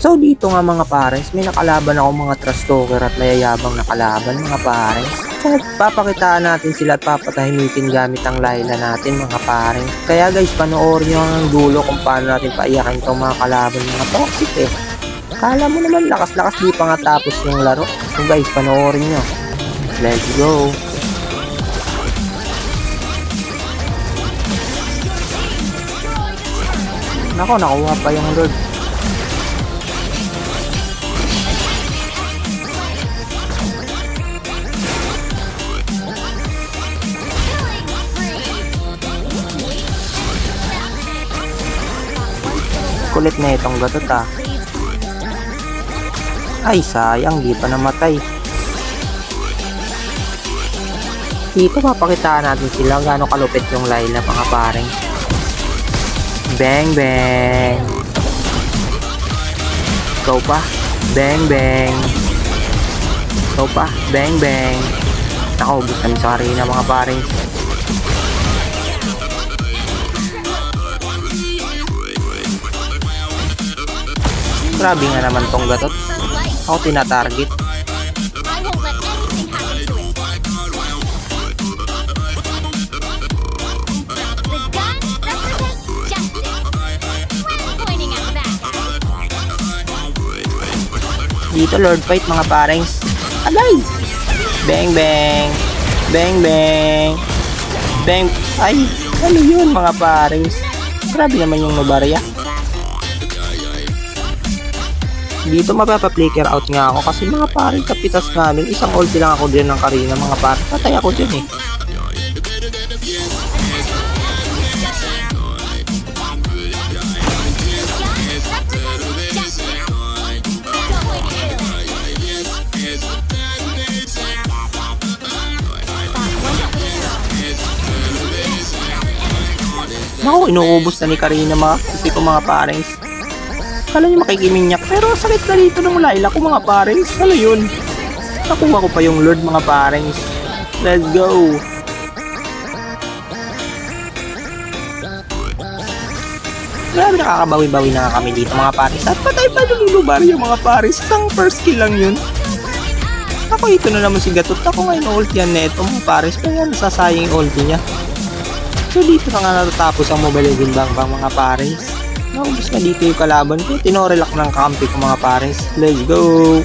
So dito nga mga pares, may nakalaban ako mga trash talker at mayayabang nakalaban mga pares. So papakitaan natin sila at papatahimikin gamit ang Layla natin mga pares. Kaya guys, panoorin nyo ang dulo kung paano natin paiyakin itong mga kalaban mga toxic eh. Kala mo naman lakas-lakas di pa nga tapos yung laro. So guys, panoorin nyo. Let's go! Nako, nakuha pa yung Lord. Kulit na itong gatot ah. Ay sayang, di pa namatay. Dito papakitaan natin sila gaano kalupit yung Layla mga pareng. Bang bang. Ikaw pa. Bang bang. Ikaw pa. Bang bang. Nakaubos kami sa arena mga pareng. Grabe nga naman tong gatot. Ako tinatarget. Dito Lord fight mga parengs. Agay! Bang bang. Bang bang. Bang. Ay! Ano yun mga parengs? Grabe naman yung Novaria. Dito mapapa-flicker out nga ako kasi mga paring kapitas namin. Isang ulti lang ako din ng Karina mga paring. Patay ako dyan eh. Naku, inuubos na ni Karina mga kasi ko mga parents. Kala nyo makikiminyak pero sakit na dito ng Layla ko mga parents. Ano yun? Nakuha ko pa yung Lord mga parents. Let's go! Grabe nakakabawi-bawi na kami dito mga parents. At patay pa yung Novaria mga parents. Isang first kill lang yun. Ako ito na naman si Gatot. Ako ngayon ulti yan neto mga parents. Kaya nasasayang yung ulti niya. So dito na nga natatapos ang Mobile Legends Bang mga parents. Naubos na dito yung kalaban ko. Tinorelak ng kampi ko mga parents. Let's go!